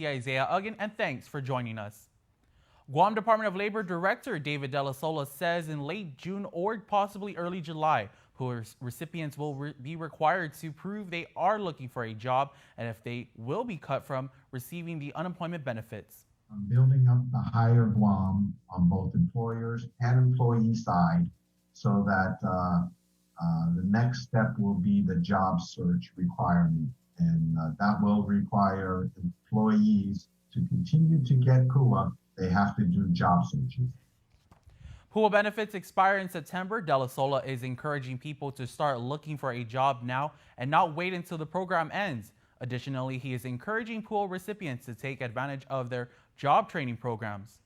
Isaiah Uggan, and thanks for joining us. Guam Department of Labor Director David De La Sola says in late June or possibly early July, PUA recipients will be required to prove they are looking for a job and if they will be cut from receiving the unemployment benefits. Building up the higher Guam on both employers and employee side so that the next step will be the job search requirement. And that will require employees to continue to get KUA. They have to do job searches. PUA benefits expire in September. De La Sola is encouraging people to start looking for a job now and not wait until the program ends. Additionally, he is encouraging PUA recipients to take advantage of their job training programs.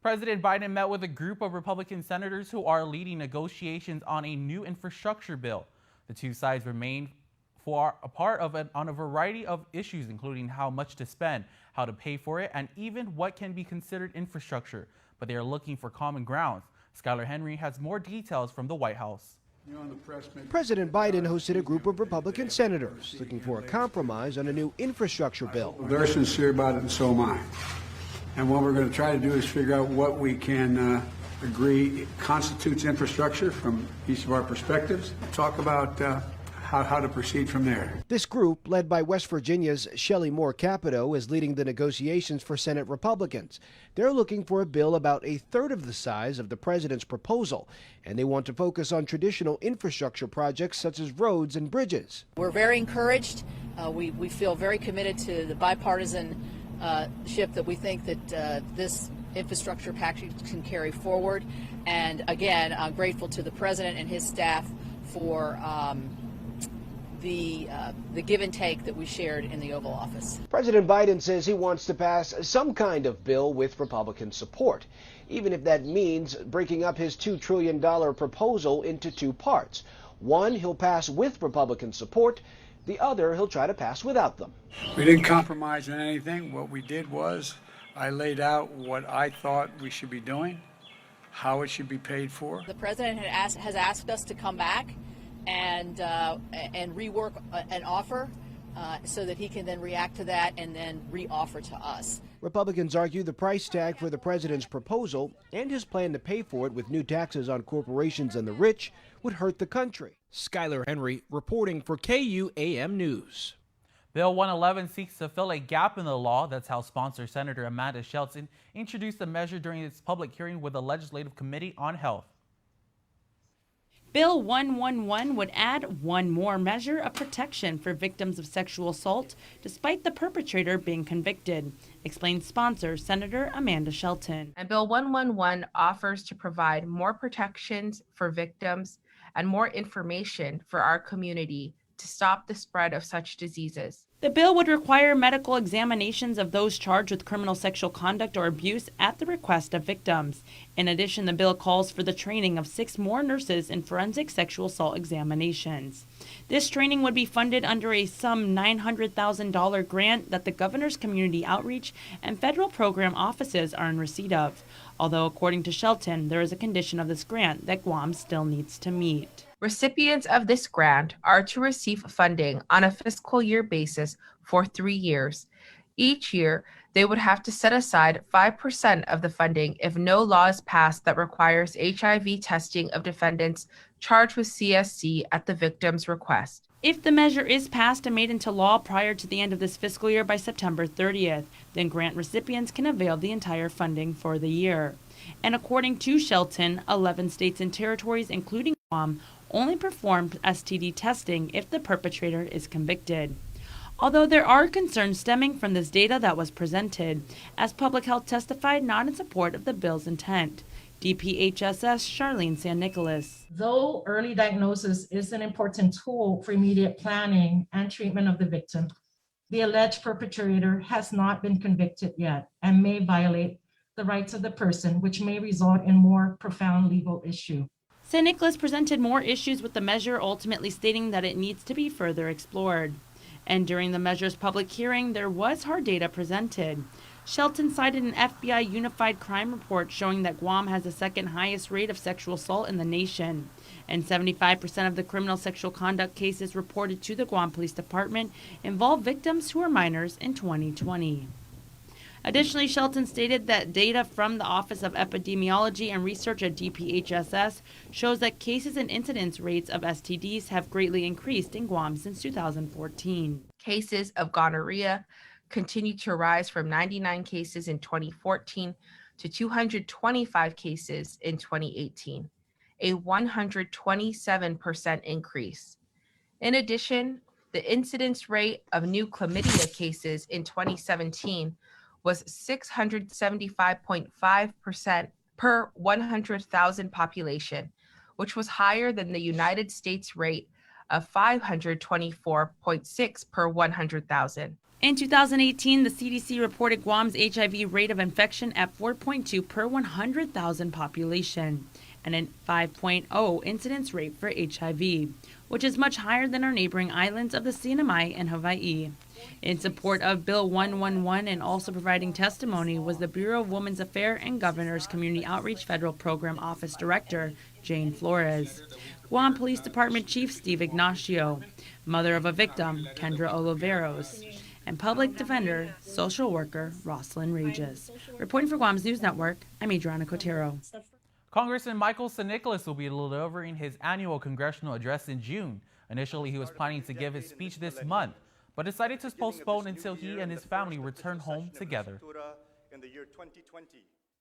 President Biden met with a group of Republican senators who are leading negotiations on a new infrastructure bill. The two sides remain apart on a variety of issues, including how much to spend, how to pay for it, and even what can be considered infrastructure. But they are looking for common ground. Skylar Henry has more details from the White House. President Biden hosted a group of Republican senators looking for a compromise on a new infrastructure bill. They're sincere about it, and so am I. And what we're going to try to do is figure out what we can agree constitutes infrastructure from each of our perspectives. Talk about how to proceed from there. This group, led by West Virginia's Shelley Moore Capito, is leading the negotiations for Senate Republicans. They're looking for a bill about a third of the size of the president's proposal, and they want to focus on traditional infrastructure projects such as roads and bridges. We're very encouraged. We feel very committed to the bipartisanship that we think that this infrastructure package can carry forward. And again, I'm grateful to the president and his staff for the give and take that we shared in the Oval Office. President Biden says he wants to pass some kind of bill with Republican support, even if that means breaking up his $2 trillion proposal into two parts. One he'll pass with Republican support, the other he'll try to pass without them. We didn't compromise on anything. What we did was I laid out what I thought we should be doing, how it should be paid for. The president has asked us to come back and rework an offer so that he can then react to that and then re-offer to us. Republicans argue the price tag for the president's proposal and his plan to pay for it with new taxes on corporations and the rich would hurt the country. Skylar Henry reporting for KUAM News. Bill 111 seeks to fill a gap in the law. That's how sponsor Senator Amanda Shelton introduced the measure during its public hearing with the Legislative Committee on Health. Bill 111 would add one more measure of protection for victims of sexual assault despite the perpetrator being convicted, explains sponsor Senator Amanda Shelton. And Bill 111 offers to provide more protections for victims and more information for our community to stop the spread of such diseases. The bill would require medical examinations of those charged with criminal sexual conduct or abuse at the request of victims. In addition, the bill calls for the training of 6 more nurses in forensic sexual assault examinations. This training would be funded under a some $900,000 grant that the governor's community outreach and federal program offices are in receipt of. Although, according to Shelton, there is a condition of this grant that Guam still needs to meet. Recipients of this grant are to receive funding on a fiscal year basis for 3 years. Each year, they would have to set aside 5% of the funding if no law is passed that requires HIV testing of defendants charged with CSC at the victim's request. If the measure is passed and made into law prior to the end of this fiscal year by September 30th, then grant recipients can avail the entire funding for the year. And according to Shelton, 11 states and territories, including Guam, only performed STD testing if the perpetrator is convicted. Although there are concerns stemming from this data that was presented, as Public Health testified not in support of the bill's intent. DPHSS Charlene San Nicolas. Though early diagnosis is an important tool for immediate planning and treatment of the victim, the alleged perpetrator has not been convicted yet and may violate the rights of the person, which may result in more profound legal issue. San Nicolas presented more issues with the measure, ultimately stating that it needs to be further explored. And during the measure's public hearing, there was hard data presented. Shelton cited an FBI unified crime report showing that Guam has the second highest rate of sexual assault in the nation. And 75% of the criminal sexual conduct cases reported to the Guam Police Department involved victims who were minors in 2020. Additionally, Shelton stated that data from the Office of Epidemiology and Research at DPHSS shows that cases and incidence rates of STDs have greatly increased in Guam since 2014. Cases of gonorrhea continue to rise from 99 cases in 2014 to 225 cases in 2018, a 127% increase. In addition, the incidence rate of new chlamydia cases in 2017 was 675.5% per 100,000 population, which was higher than the United States rate of 524.6 per 100,000. In 2018, the CDC reported Guam's HIV rate of infection at 4.2 per 100,000 population and a 5.0 incidence rate for HIV, which is much higher than our neighboring islands of the CNMI and Hawaii. In support of Bill 111 and also providing testimony was the Bureau of Women's Affairs and Governor's Community Outreach Federal Program Office Director, Jane Flores, Guam Police Department Chief Steve Ignacio, mother of a victim, Kendra Oliveros, and Public Defender, Social Worker, Rosalind Regis. Reporting for Guam's News Network, I'm Adriana Cotero. Congressman Michael St. Nicholas will be delivering his annual congressional address in June. Initially, he was planning to give his speech this month, but decided to postpone until he and his family return home together.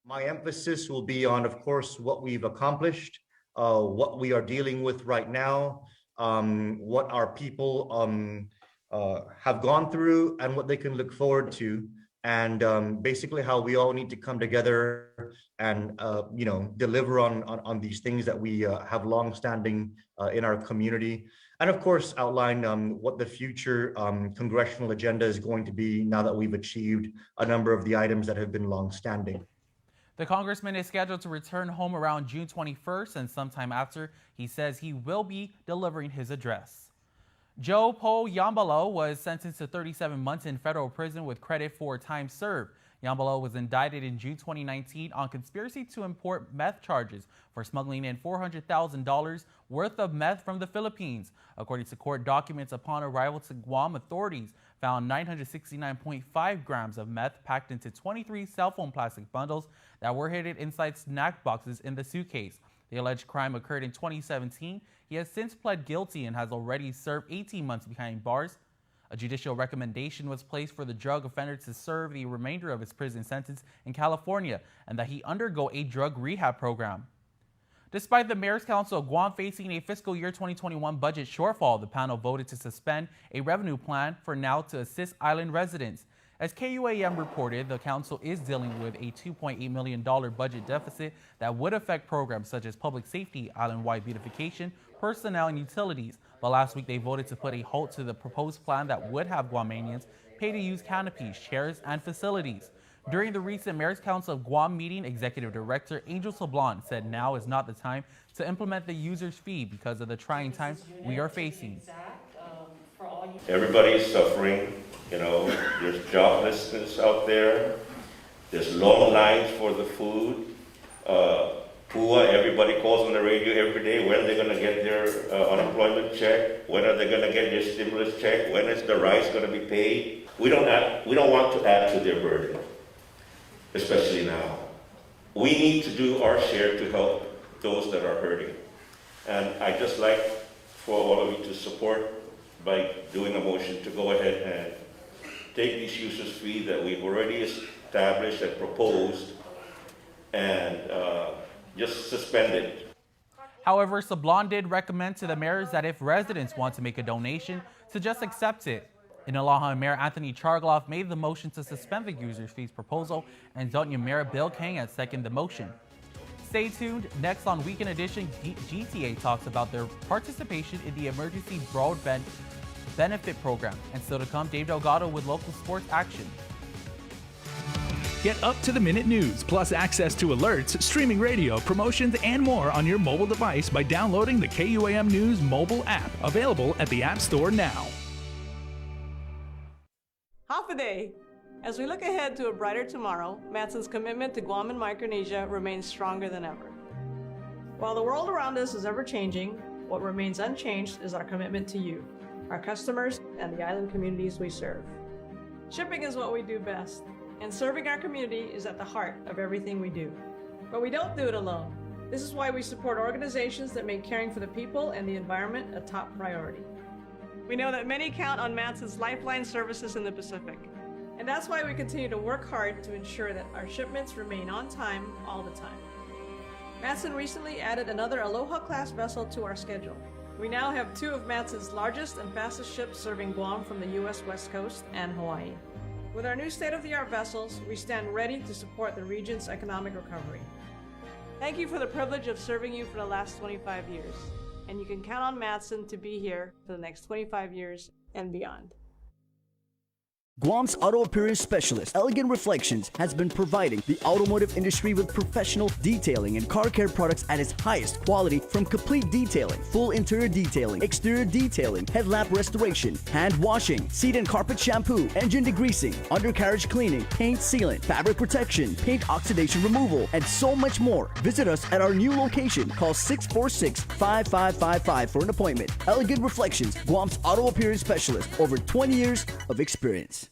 My emphasis will be on, of course, what we've accomplished, what we are dealing with right now, what our people have gone through and what they can look forward to, and basically how we all need to come together and deliver on these things that we have long-standing in our community, and of course outline what the future congressional agenda is going to be now that we've achieved a number of the items that have been long-standing. The congressman is scheduled to return home around June 21st, and sometime after, he says he will be delivering his address. Joe Po Jambalaya was sentenced to 37 months in federal prison with credit for time served. Jambalaya was indicted in June 2019 on conspiracy to import meth charges for smuggling in $400,000 worth of meth from the Philippines. According to court documents, upon arrival to Guam, authorities found 969.5 grams of meth packed into 23 cell phone plastic bundles that were hidden inside snack boxes in the suitcase. The alleged crime occurred in 2017. He has since pled guilty and has already served 18 months behind bars. A judicial recommendation was placed for the drug offender to serve the remainder of his prison sentence in California and that he undergo a drug rehab program. Despite the Mayor's Council of Guam facing a fiscal year 2021 budget shortfall, the panel voted to suspend a revenue plan for now to assist island residents. As KUAM reported, the council is dealing with a $2.8 million budget deficit that would affect programs such as public safety, island-wide beautification, personnel, and utilities. But last week they voted to put a halt to the proposed plan that would have Guamanians pay to use canopies, chairs, and facilities. During the recent Mayor's Council of Guam meeting, Executive Director Angel Sablon said now is not the time to implement the user's fee because of the trying times we are facing. Everybody is suffering. There's joblessness out there. There's long lines for the food. KUAM, everybody calls on the radio every day. When are they going to get their unemployment check? When are they going to get their stimulus check? When is the rice going to be paid? We don't want to add to their burden, especially now. We need to do our share to help those that are hurting. And I'd just like for all of you to support by doing a motion to go ahead and take these users' fee that we've already established and proposed and just suspend it. However, Sablon did recommend to the mayors that if residents want to make a donation, to just accept it. In Aloha, Mayor Anthony Chargloff made the motion to suspend the user's fees proposal, and Doña Mayor Bill Kang had seconded the motion. Stay tuned. Next on Weekend Edition, GTA talks about their participation in the Emergency Broadband Benefit Program. And still to come, Dave Delgado with local sports action. Get up-to-the-minute news, plus access to alerts, streaming radio, promotions, and more on your mobile device by downloading the KUAM News mobile app, available at the App Store now. Half a day. As we look ahead to a brighter tomorrow, Matson's commitment to Guam and Micronesia remains stronger than ever. While the world around us is ever changing, what remains unchanged is our commitment to you, our customers, and the island communities we serve. Shipping is what we do best, and serving our community is at the heart of everything we do. But we don't do it alone. This is why we support organizations that make caring for the people and the environment a top priority. We know that many count on Matson's lifeline services in the Pacific, and that's why we continue to work hard to ensure that our shipments remain on time all the time. Matson recently added another Aloha-class vessel to our schedule. We now have 2 of Matson's largest and fastest ships serving Guam from the U.S. West Coast and Hawaii. With our new state-of-the-art vessels, we stand ready to support the region's economic recovery. Thank you for the privilege of serving you for the last 25 years, and you can count on Matson to be here for the next 25 years and beyond. Guam's auto appearance specialist, Elegant Reflections, has been providing the automotive industry with professional detailing and car care products at its highest quality, from complete detailing, full interior detailing, exterior detailing, headlamp restoration, hand washing, seat and carpet shampoo, engine degreasing, undercarriage cleaning, paint sealant, fabric protection, paint oxidation removal, and so much more. Visit us at our new location. Call 646-5555 for an appointment. Elegant Reflections, Guam's auto appearance specialist, over 20 years of experience.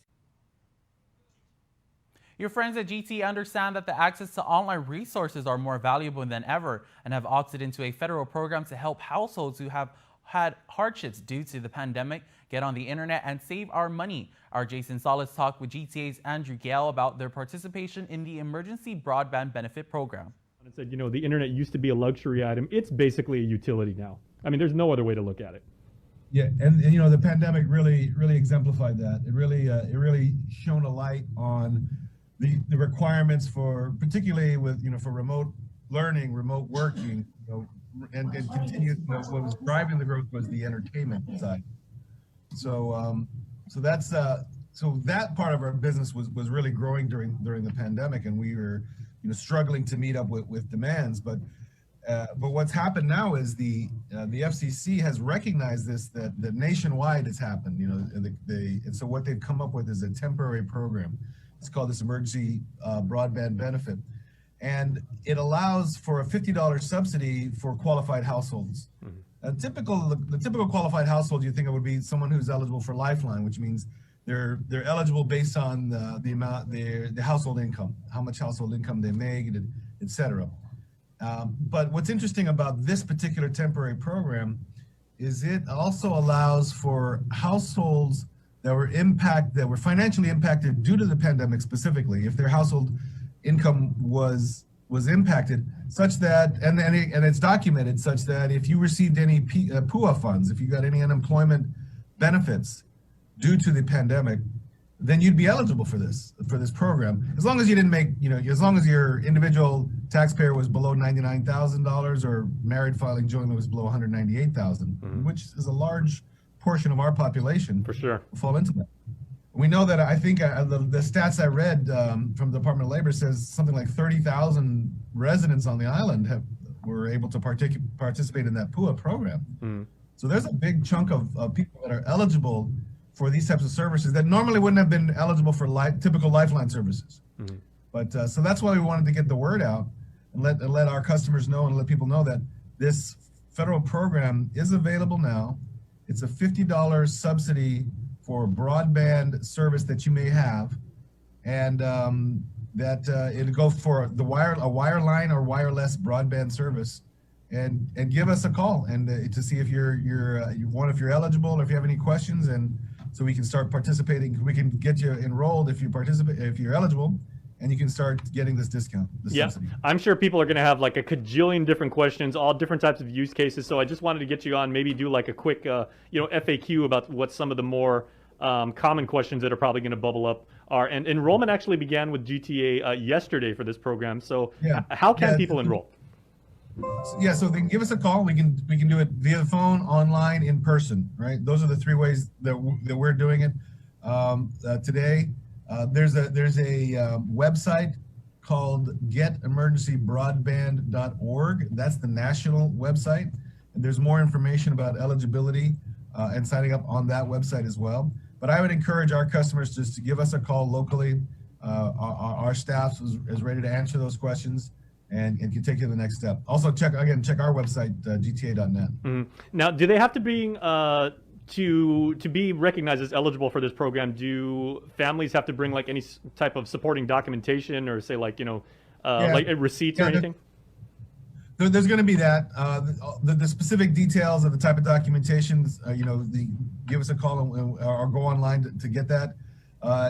Your friends at GT understand that the access to online resources are more valuable than ever and have opted into a federal program to help households who have had hardships due to the pandemic get on the internet and save our money. Our Jason Salas talked with GTA's Andrew Gale about their participation in the Emergency Broadband Benefit Program. It said, the internet used to be a luxury item. It's basically a utility now. I mean, there's no other way to look at it. Yeah, and the pandemic really exemplified that. It really shone a light on the requirements for, particularly with, for remote learning, remote working, and continued, what was driving the growth was the entertainment side. So so that part of our business was really growing during the pandemic, and we were, struggling to meet up with demands. But what's happened now is the FCC has recognized this, that nationwide it's happened, and so what they've come up with is a temporary program. It's called this Emergency Broadband Benefit, and it allows for a $50 subsidy for qualified households. The typical qualified household, you think it would be someone who's eligible for Lifeline, which means they're eligible based on the amount the household income, how much household income they make, etc. But what's interesting about this particular temporary program is it also allows for households that were financially impacted due to the pandemic, specifically, if their household income was impacted, such that, and it's documented, such that if you received any PUA funds, if you got any unemployment benefits due to the pandemic, then you'd be eligible for this program, as long as you didn't make, as long as your individual taxpayer was below $99,000 or married filing jointly was below $198,000, which is a large portion of our population, for sure, fall into that. We know that, I think the stats I read from the Department of Labor says something like 30,000 residents on the island were able to participate in that PUA program. So there's a big chunk of people that are eligible for these types of services that normally wouldn't have been eligible for typical Lifeline services. But so that's why we wanted to get the word out and let our customers know and let people know that this federal program is available now. It's a $50 subsidy for broadband service that you may have, and it'll go for a wireline or wireless broadband service, and give us a call and to see if you're eligible or if you have any questions, and so we can start participating. We can get you enrolled if you're eligible, and you can start getting this discount. Subsidy. I'm sure people are going to have like a cajillion different questions, all different types of use cases. So I just wanted to get you on, maybe do like a quick, FAQ about what some of the more common questions that are probably going to bubble up are. And enrollment actually began with GTA yesterday for this program. So how can people enroll? Yeah, so they can give us a call. We can do it via the phone, online, in person. Right? Those are the 3 ways that we're doing it today. There's a website called getemergencybroadband.org. That's the national website, and there's more information about eligibility and signing up on that website as well. But I would encourage our customers just to give us a call locally. Our staff is ready to answer those questions, and can take you to the next step. Also, check our website, gta.net. Mm-hmm. Now, do they have to bring to be recognized as eligible for this program? Do families have to bring like any type of supporting documentation, or say like like a receipt or anything? There's going to be that. The specific details of the type of documentations, give us a call or go online to get that.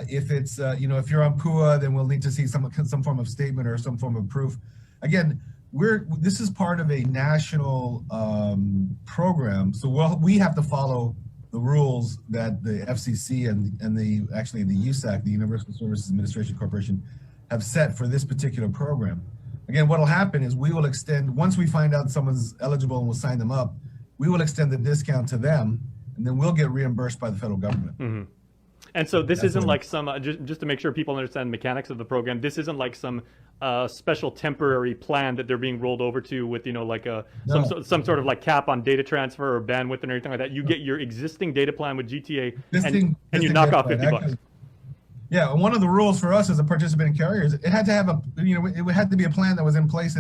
If it's if you're on KUA, then we'll need to see some form of statement or some form of proof. Again, this is part of a national program, so we have to follow the rules that the FCC and the USAC, the Universal Services Administration Corporation, have set for this particular program. Again, what will happen is we will extend, once we find out someone's eligible and we'll sign them up, we will extend the discount to them, and then we'll get reimbursed by the federal government. Mm-hmm. And so this isn't like some, just to make sure people understand the mechanics of the program, this isn't like some special temporary plan that they're being rolled over to with, some sort of like cap on data transfer or bandwidth and everything like that. You get your existing data plan with GTA and you knock off $50. Yeah, and one of the rules for us as a participating carrier is it had to have it had to be a plan that was in place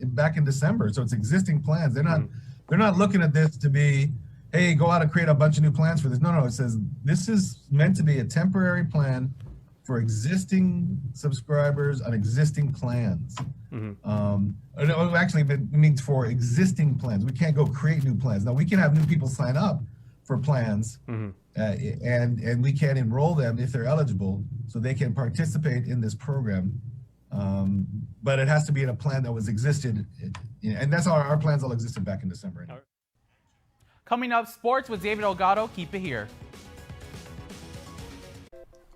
back in December. So it's existing plans. They're not looking at this to be, hey, go out and create a bunch of new plans for this. No, it says this is meant to be a temporary plan for existing subscribers on existing plans. Actually, it means for existing plans. We can't go create new plans. Now, we can have new people sign up for plans, and we can enroll them if they're eligible, so they can participate in this program. But it has to be in a plan that was existed, and that's our plans all existed back in December. Coming up, sports with David Elgato. Keep it here.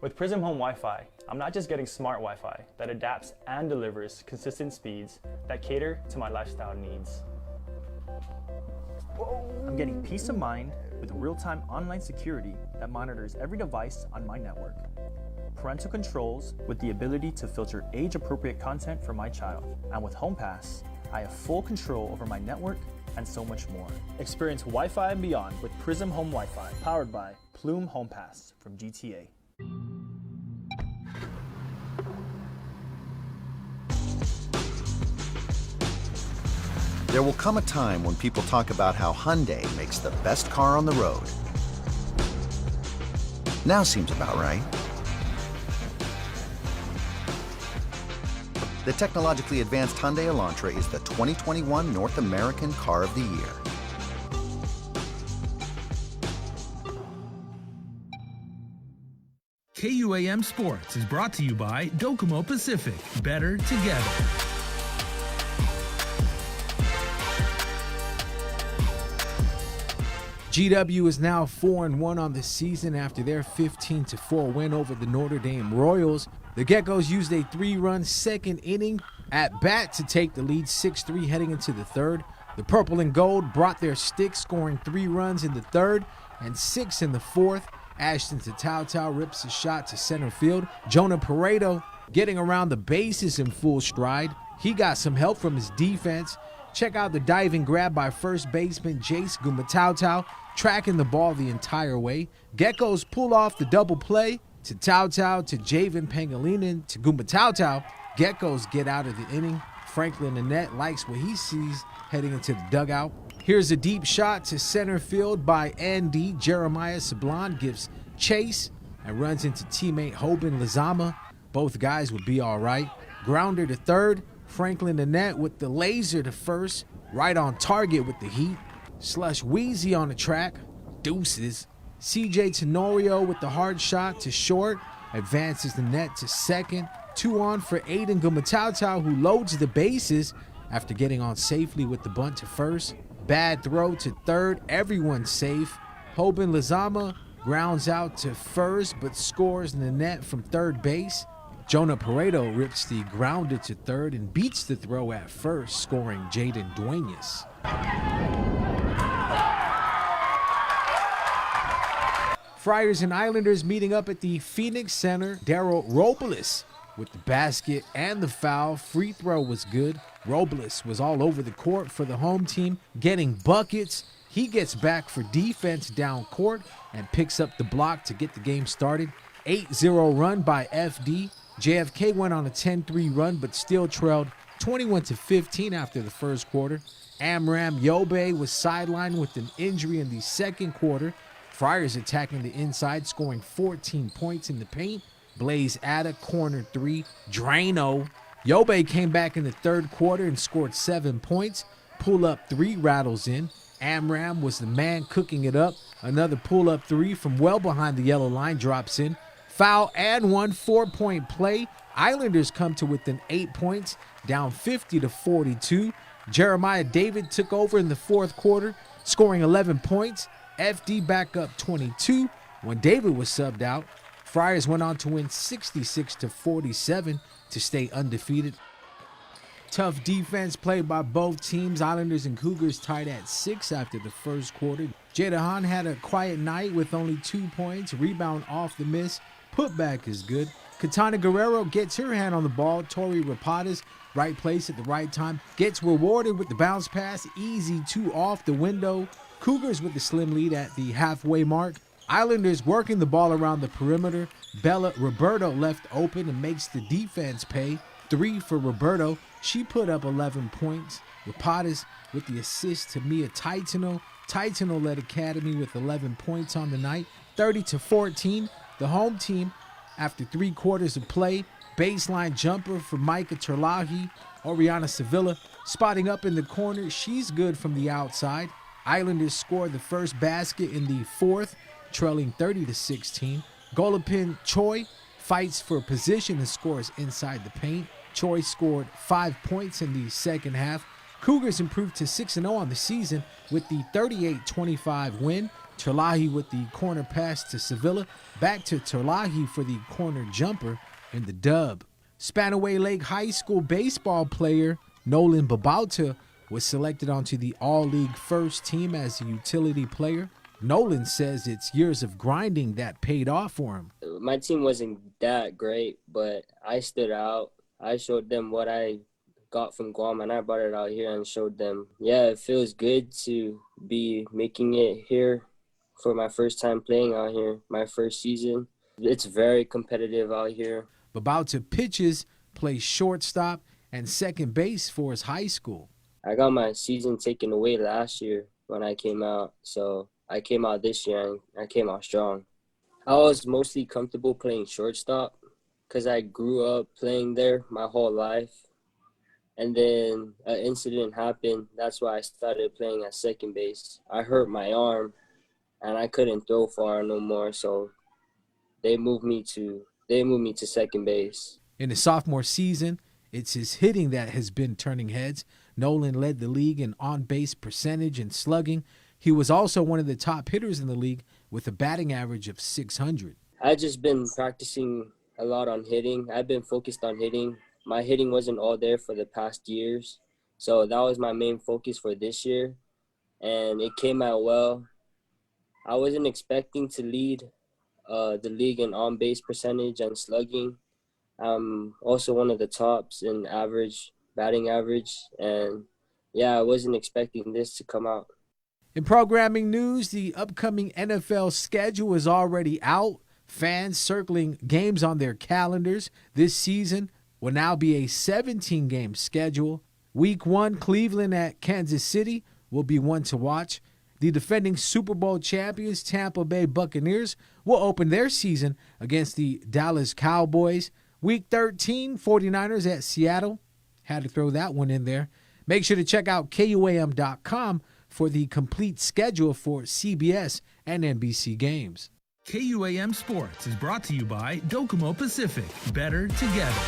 With Prism Home Wi-Fi, I'm not just getting smart Wi-Fi that adapts and delivers consistent speeds that cater to my lifestyle needs. I'm getting peace of mind with real-time online security that monitors every device on my network. Parental controls with the ability to filter age-appropriate content for my child. And with Home Pass, I have full control over my network and so much more. Experience Wi-Fi and beyond with Prism Home Wi-Fi, powered by Plume Home Pass from GTA. There will come a time when people talk about how Hyundai makes the best car on the road. Now seems about right. The technologically advanced Hyundai Elantra is the 2021 North American Car of the Year. KUAM Sports is brought to you by Docomo Pacific. Better together. GW is now 4-1 on the season after their 15-4 win over the Notre Dame Royals. The Geckos used a 3-run second inning at bat to take the lead 6-3 heading into the third. The Purple and Gold brought their stick, scoring 3 runs in the third and 6 in the fourth. Ashton Tatau rips a shot to center field. Jonah Pareto getting around the bases in full stride. He got some help from his defense. Check out the diving grab by first baseman Jace Gumatau, tracking the ball the entire way. Geckos pull off the double play to Tautau to Javen Pangilinan to Gumatau. Geckos get out of the inning. Franklin Annette likes what he sees heading into the dugout. Here's a deep shot to center field by Andy. Jeremiah Sablon gives chase and runs into teammate Hoban Lizama. Both guys would be all right. Grounder to third. Franklin Annette with the laser to first. Right on target with the heat. Slush Wheezy on the track. Deuces. CJ Tenorio with the hard shot to short. Advances the net to second. 2 on for Aiden Gumatau, who loads the bases after getting on safely with the bunt to first. Bad throw to third. Everyone's safe. Hoban Lizama grounds out to first but scores in the net from third base. Jonah Pareto rips the grounder to third and beats the throw at first, scoring Jaden Duenas. Friars and Islanders meeting up at the Phoenix Center. Daryl Robles with the basket and the foul. Free throw was good. Robles was all over the court for the home team, getting buckets. He gets back for defense down court and picks up the block to get the game started. 8-0 run by FD. JFK went on a 10-3 run but still trailed 21-15 after the first quarter. Amram Yobe was sidelined with an injury in the second quarter. Friars attacking the inside, scoring 14 points in the paint. Blaze Atta, corner three. Drano. Yobe came back in the third quarter and scored 7 points. Pull-up three rattles in. Amram was the man cooking it up. Another pull-up three from well behind the yellow line drops in. Foul and 1 4-point play. Islanders come to within 8 points, down 50-42. Jeremiah David took over in the fourth quarter, scoring 11 points. FD back up 22 when David was subbed out. Friars went on to win 66-47 to stay undefeated. Tough defense played by both teams. Islanders and Cougars tied at 6 after the first quarter. Jadahan had a quiet night with only 2 points. Rebound off the miss. Putback is good. Katana Guerrero gets her hand on the ball. Tori Rapadas, right place at the right time, gets rewarded with the bounce pass. Easy 2 off the window. Cougars with the slim lead at the halfway mark. Islanders working the ball around the perimeter. Bella Roberto left open and makes the defense pay. 3 for Roberto. She put up 11 points. Rapadas with the assist to Mia Titano. Titano led Academy with 11 points on the night. 30-14. The home team, after 3 quarters of play, baseline jumper for Micah Terlahi. Oriana Sevilla spotting up in the corner. She's good from the outside. Islanders score the first basket in the fourth, trailing 30-16. Golapin Choi fights for position and scores inside the paint. Choi scored 5 points in the second half. Cougars improved to 6-0 on the season with the 38-25 win. Terlahi with the corner pass to Sevilla. Back to Terlahi for the corner jumper in the dub. Spanaway Lake High School baseball player Nolan Babauta was selected onto the All-League first team as a utility player. Nolan says it's years of grinding that paid off for him. My team wasn't that great, but I stood out. I showed them what I got from Guam, and I brought it out here and showed them. Yeah, it feels good to be making it here for my first time playing out here, my first season. It's very competitive out here. Babauta pitches, plays shortstop, and second base for his high school. I got my season taken away last year when I came out, so I came out this year and I came out strong. I was mostly comfortable playing shortstop because I grew up playing there my whole life. And then an incident happened. That's why I started playing at second base. I hurt my arm and I couldn't throw far no more, so they moved me to second base. In his sophomore season, it's his hitting that has been turning heads. Nolan led the league in on-base percentage and slugging. He was also one of the top hitters in the league with a batting average of .600. I've just been practicing a lot on hitting. I've been focused on hitting. My hitting wasn't all there for the past years, so that was my main focus for this year, and it came out well. I wasn't expecting to lead the league in on-base percentage and slugging. I'm also one of the tops in batting average, and yeah, I wasn't expecting this to come out. In programming news, the upcoming NFL schedule is already out. Fans circling games on their calendars. This season will now be a 17-game schedule. Week 1, Cleveland at Kansas City will be one to watch. The defending Super Bowl champions, Tampa Bay Buccaneers, will open their season against the Dallas Cowboys. Week 13, 49ers at Seattle. Had to throw that one in there. Make sure to check out KUAM.com for the complete schedule for CBS and NBC games. KUAM Sports is brought to you by Docomo Pacific. Better together.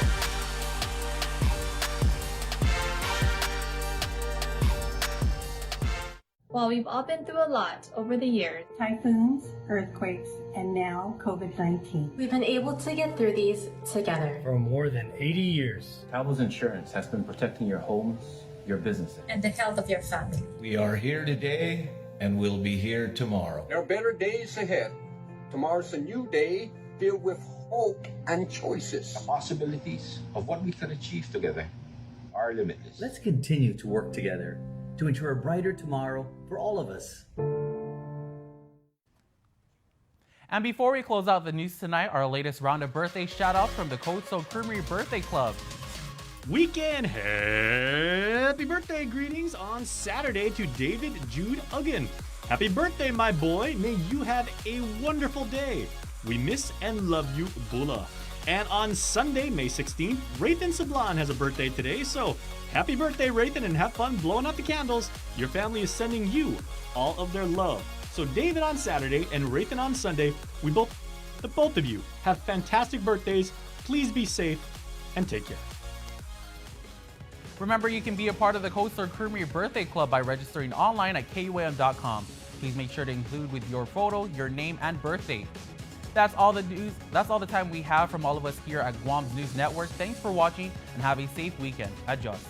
While we've all been through a lot over the years, typhoons, earthquakes, and now COVID-19, we've been able to get through these together. For more than 80 years, Travelers Insurance has been protecting your homes, your businesses, and the health of your family. We are here today and we'll be here tomorrow. There are better days ahead. Tomorrow's a new day filled with hope and choices. The possibilities of what we can achieve together are limitless. Let's continue to work together to ensure a brighter tomorrow for all of us. And before we close out the news tonight, our latest round of birthday shout-outs from the Coastal Creamery Birthday Club. Weekend happy birthday greetings on Saturday to David Jude Uggan. Happy birthday, my boy. May you have a wonderful day. We miss and love you, Bula. And on Sunday, May 16th, Rathan Sablan has a birthday today. So happy birthday, Rathan, and have fun blowing out the candles. Your family is sending you all of their love. So David on Saturday and Rathan on Sunday, the both of you have fantastic birthdays. Please be safe and take care. Remember, you can be a part of the Coastal Creamery Birthday Club by registering online at KUAM.com. Please make sure to include with your photo, your name, and birthday. That's all the news. That's all the time we have from all of us here at Guam's News Network. Thanks for watching and have a safe weekend. Adios.